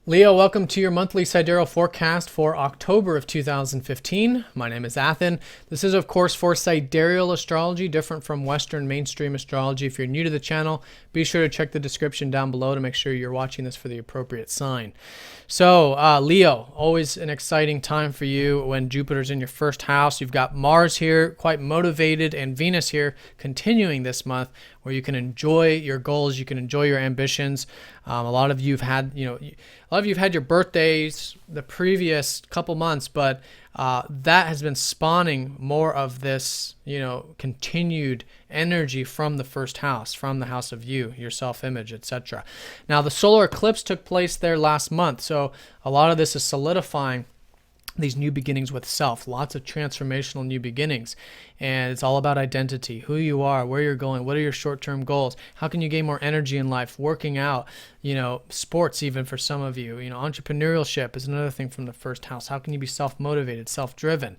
Leo, welcome to your monthly sidereal forecast for October of 2015. My name is Athen. This is, of course, for sidereal astrology, different from Western mainstream astrology. If you're new to the channel, be sure to check the description down below to make sure you're watching this for the appropriate sign. So, Leo, always an exciting time for you when Jupiter's in your first house. You've got Mars here, quite motivated, and Venus here continuing this month, where you can enjoy your goals, you can enjoy your ambitions. A lot of you've had, your birthdays the previous couple months, but that has been spawning more of this, continued energy from the first house, from the house of you, your self-image, etc. Now, the solar eclipse took place there last month, so a lot of this is solidifying these new beginnings with self, lots of transformational new beginnings. And it's all about identity, who you are, where you're going, what are your short-term goals, how can you gain more energy in life, working out, sports even for some of you, entrepreneurship is another thing from the first house. How can you be self-motivated, self-driven?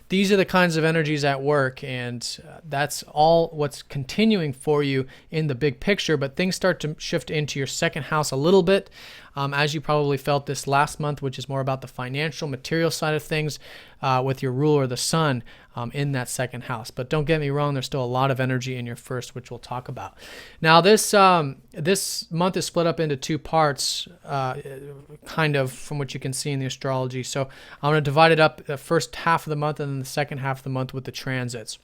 These are the kinds of energies at work, and that's all what's continuing for you in the big picture, but things start to shift into your second house a little bit, as you probably felt this last month, which is more about the financial, material side of things, with your ruler, the sun, in that second house. But don't get me wrong, there's still a lot of energy in your first, which we'll talk about. Now, this month is split up into two parts, kind of from what you can see in the astrology. So I'm going to divide it up, the first half of the month and then the second half of the month with the transits.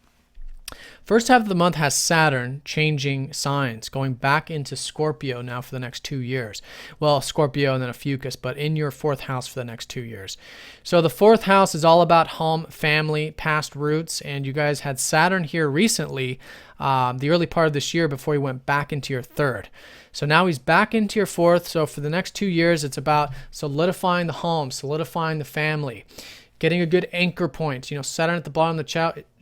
First half of the month has Saturn changing signs, going back into Scorpio now for the next 2 years. Well, Scorpio and then a fucus, but in your fourth house for the next 2 years. So the fourth house is all about home, family, past roots, and you guys had Saturn here recently, the early part of this year before he went back into your third. So now he's back into your fourth. So for the next 2 years, it's about solidifying the home, solidifying the family, getting a good anchor point. Saturn at the bottom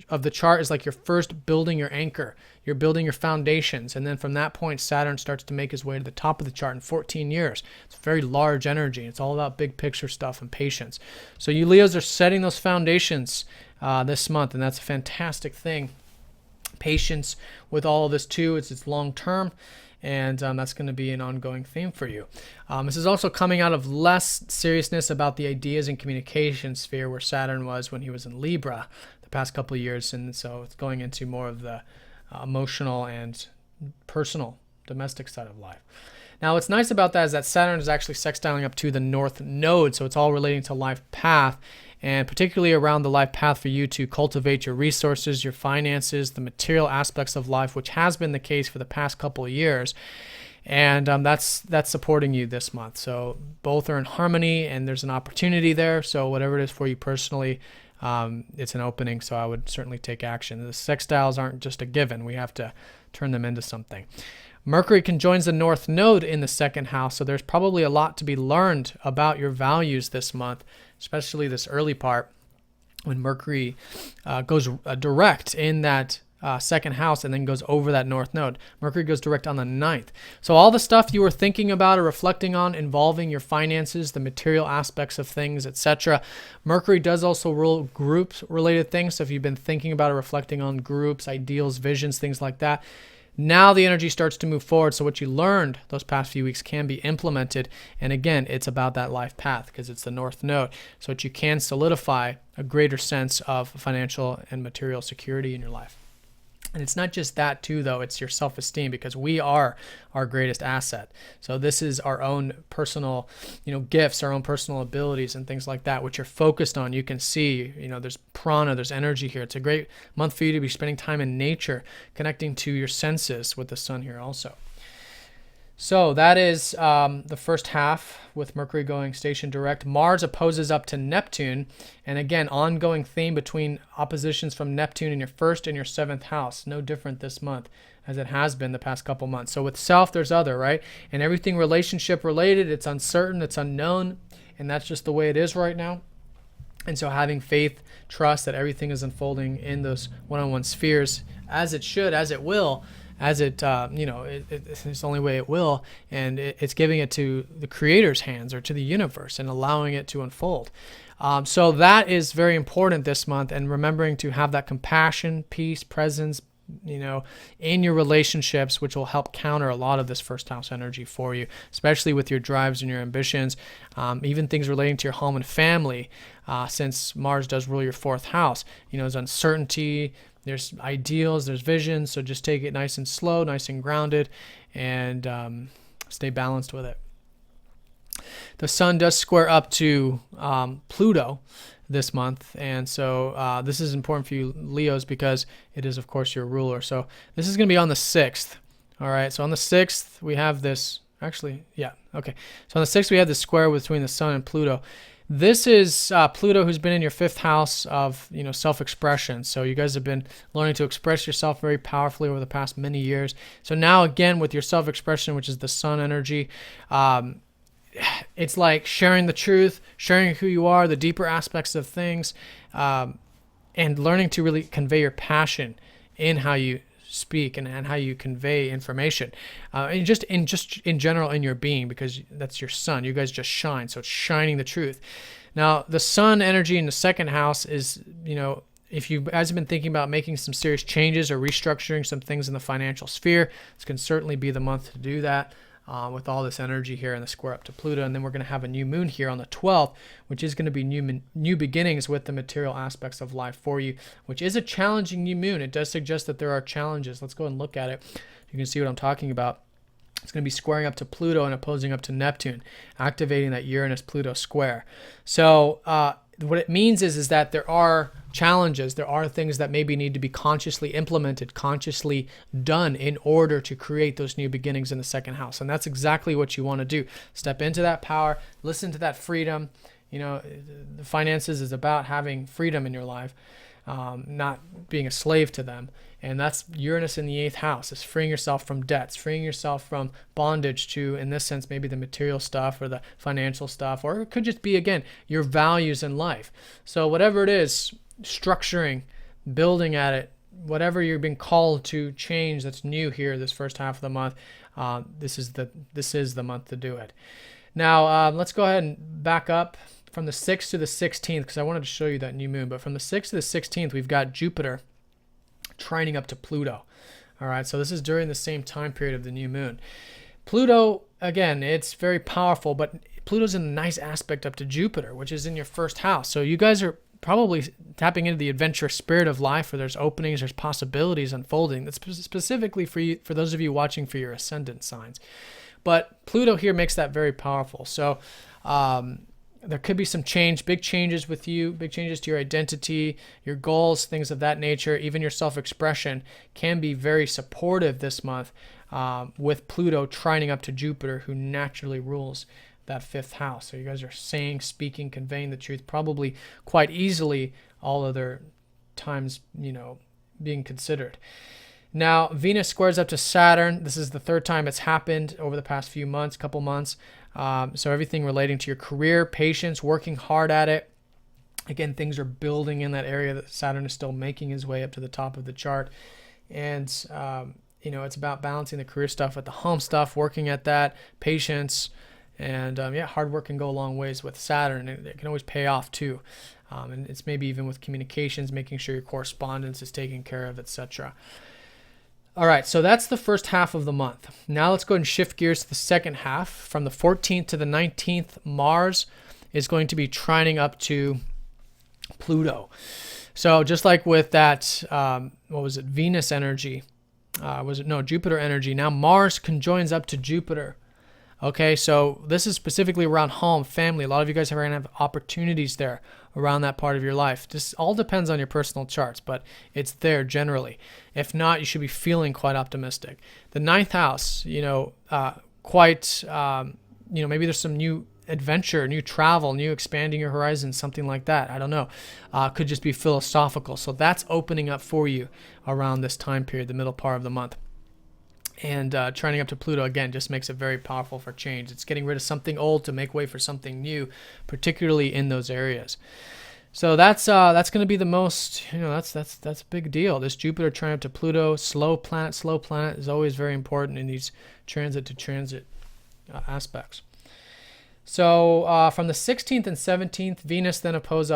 of the chart is like you're first building your anchor. You're building your foundations. And then from that point, Saturn starts to make his way to the top of the chart in 14 years. It's very large energy. It's all about big picture stuff and patience. So you Leos are setting those foundations this month, and that's a fantastic thing. Patience with all of this too. It's long term. And that's going to be an ongoing theme for you. This is also coming out of less seriousness about the ideas and communication sphere where Saturn was when he was in Libra the past couple of years. And so it's going into more of the emotional and personal, domestic side of life. Now, what's nice about that is that Saturn is actually sextiling up to the North Node. So it's all relating to life path, and particularly around the life path for you to cultivate your resources, your finances, the material aspects of life, which has been the case for the past couple of years. And that's supporting you this month. So both are in harmony, and there's an opportunity there. So whatever it is for you personally, it's an opening. So I would certainly take action. The sextiles aren't just a given. We have to turn them into something. Mercury conjoins the North Node in the second house, so there's probably a lot to be learned about your values this month, especially this early part when Mercury goes direct in that second house and then goes over that North Node. Mercury goes direct on the 9th. So all the stuff you were thinking about or reflecting on involving your finances, the material aspects of things, etc. Mercury does also rule group-related things, so if you've been thinking about or reflecting on groups, ideals, visions, things like that, now the energy starts to move forward, so what you learned those past few weeks can be implemented. And again, it's about that life path because it's the North Node, so that you can solidify a greater sense of financial and material security in your life. And it's not just that too, though. It's your self-esteem, because we are our greatest asset. So this is our own personal, gifts, our own personal abilities and things like that, which you're focused on. You can see, there's prana, there's energy here. It's a great month for you to be spending time in nature, connecting to your senses with the sun here also. So that is the first half with Mercury going station direct. Mars opposes up to Neptune. And again, ongoing theme between oppositions from Neptune in your first and your seventh house. No different this month as it has been the past couple months. So with self, there's other, right? And everything relationship related, it's uncertain, it's unknown. And that's just the way it is right now. And so having faith, trust that everything is unfolding in those one-on-one spheres as it should, as it will, as it's the only way it will, and it's giving it to the creator's hands or to the universe and allowing it to unfold. So that is very important this month, and remembering to have that compassion, peace, presence, in your relationships, which will help counter a lot of this first house energy for you, especially with your drives and your ambitions, even things relating to your home and family, since Mars does rule your fourth house. There's uncertainty, there's ideals, there's visions, so just take it nice and slow, nice and grounded, and stay balanced with it. The sun does square up to Pluto this month, and so this is important for you Leos because it is, of course, your ruler. So this is going to be on the 6th. All right, so on the 6th we have this, actually, yeah, okay. So on the 6th we have this square between the sun and Pluto. This is Pluto, who's been in your 5th house of self-expression. So you guys have been learning to express yourself very powerfully over the past many years. So now again with your self-expression, which is the sun energy, it's like sharing the truth, sharing who you are, the deeper aspects of things, and learning to really convey your passion in how you speak and how you convey information, and just in general in your being, because that's your sun. You guys just shine, so it's shining the truth. Now, the sun energy in the 2nd house is, if you guys have been thinking about making some serious changes or restructuring some things in the financial sphere, this can certainly be the month to do that. With all this energy here and the square up to Pluto. And then we're going to have a new moon here on the 12th, which is going to be new beginnings with the material aspects of life for you, which is a challenging new moon. It does suggest that there are challenges. Let's go ahead and look at it. You can see what I'm talking about. It's going to be squaring up to Pluto and opposing up to Neptune, activating that Uranus-Pluto square. So what it means is that there are challenges. There are things that maybe need to be consciously implemented, consciously done in order to create those new beginnings in the 2nd house. And that's exactly what you want to do. Step into that power, listen to that freedom. The finances is about having freedom in your life, not being a slave to them. And that's Uranus in the 8th house. It's freeing yourself from debts, freeing yourself from bondage to, in this sense, maybe the material stuff or the financial stuff, or it could just be, again, your values in life. So whatever it is, structuring, building at it, whatever you're being called to change that's new here this first half of the month, this is the month to do it. Now, let's go ahead and back up from the 6th to the 16th, because I wanted to show you that new moon. But from the 6th to the 16th, we've got Jupiter trining up to Pluto. All right, so this is during the same time period of the new moon. Pluto, again, it's very powerful, but Pluto's in a nice aspect up to Jupiter, which is in your 1st house. So you guys are probably tapping into the adventurous spirit of life, where there's openings, there's possibilities unfolding. That's specifically for you, for those of you watching for your ascendant signs. But Pluto here makes that very powerful. So there could be some change, big changes with you, big changes to your identity, your goals, things of that nature. Even your self-expression can be very supportive this month with Pluto trining up to Jupiter, who naturally rules that 5th house. So you guys are saying, speaking, conveying the truth probably quite easily, all other times, being considered. Now, Venus squares up to Saturn. This is the 3rd time it's happened over the past few months, couple months. So everything relating to your career, patience, working hard at it. Again, things are building in that area that Saturn is still making his way up to the top of the chart. And, it's about balancing the career stuff with the home stuff, working at that, patience. And, hard work can go a long ways with Saturn. It can always pay off, too. And it's maybe even with communications, making sure your correspondence is taken care of, etc. All right, so that's the first half of the month. Now let's go ahead and shift gears to the 2nd half. From the 14th to the 19th, Mars is going to be trining up to Pluto. So just like with that, Venus energy, Jupiter energy. Now Mars conjoins up to Jupiter. Okay, so this is specifically around home, family. A lot of you guys are going to have opportunities there around that part of your life. This all depends on your personal charts, but it's there generally. If not, you should be feeling quite optimistic. The 9th house, maybe there's some new adventure, new travel, new expanding your horizons, something like that. I don't know. Could just be philosophical. So that's opening up for you around this time period, the middle part of the month. And trining up to Pluto, again, just makes it very powerful for change. It's getting rid of something old to make way for something new, particularly in those areas. So that's going to be the most, that's a big deal. This Jupiter trining up to Pluto, slow planet is always very important in these transit-to-transit aspects. So from the 16th and 17th, Venus then opposes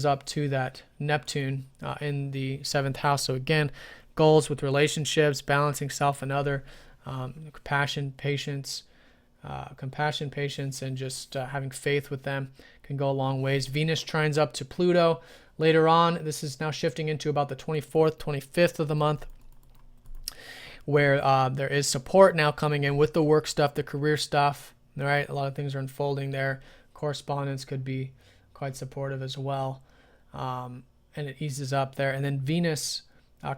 up to that Neptune in the 7th house. So again, goals with relationships, balancing self and other, compassion, patience, and just having faith with them can go a long ways. Venus trines up to Pluto later on. This is now shifting into about the 24th, 25th of the month, where there is support now coming in with the work stuff, the career stuff. All right, a lot of things are unfolding there. Correspondence could be quite supportive as well, and it eases up there. And then Venus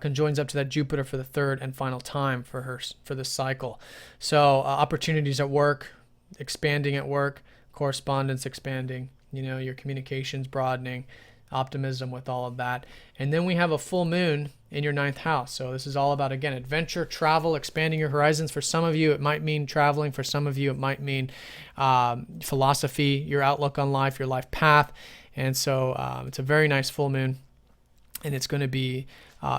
conjoins up to that Jupiter for the third and final time for this cycle. So opportunities at work, expanding at work, correspondence expanding, your communications broadening, optimism with all of that. And then we have a full moon in your 9th house. So this is all about, again, adventure, travel, expanding your horizons. For some of you, it might mean traveling. For some of you, it might mean philosophy, your outlook on life, your life path. And so it's a very nice full moon. And it's going to be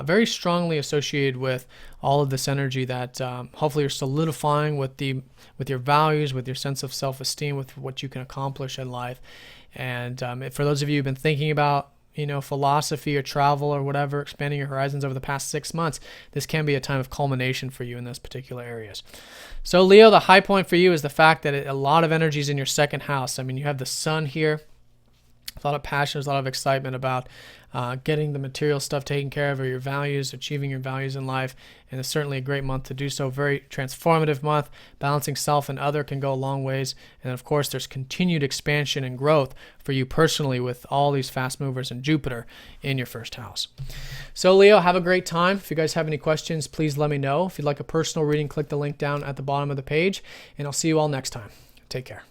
very strongly associated with all of this energy that hopefully you're solidifying with your values, with your sense of self-esteem, with what you can accomplish in life. And for those of you who've been thinking about philosophy or travel or whatever, expanding your horizons over the past 6 months, this can be a time of culmination for you in those particular areas. So Leo, the high point for you is the fact that a lot of energy is in your 2nd house. I mean, you have the sun here. A lot of passion, there's a lot of excitement about getting the material stuff taken care of, or your values, achieving your values in life. And it's certainly a great month to do so. Very transformative month. Balancing self and other can go a long ways. And of course, there's continued expansion and growth for you personally with all these fast movers and Jupiter in your 1st house. So Leo, have a great time. If you guys have any questions, please let me know. If you'd like a personal reading, click the link down at the bottom of the page. And I'll see you all next time. Take care.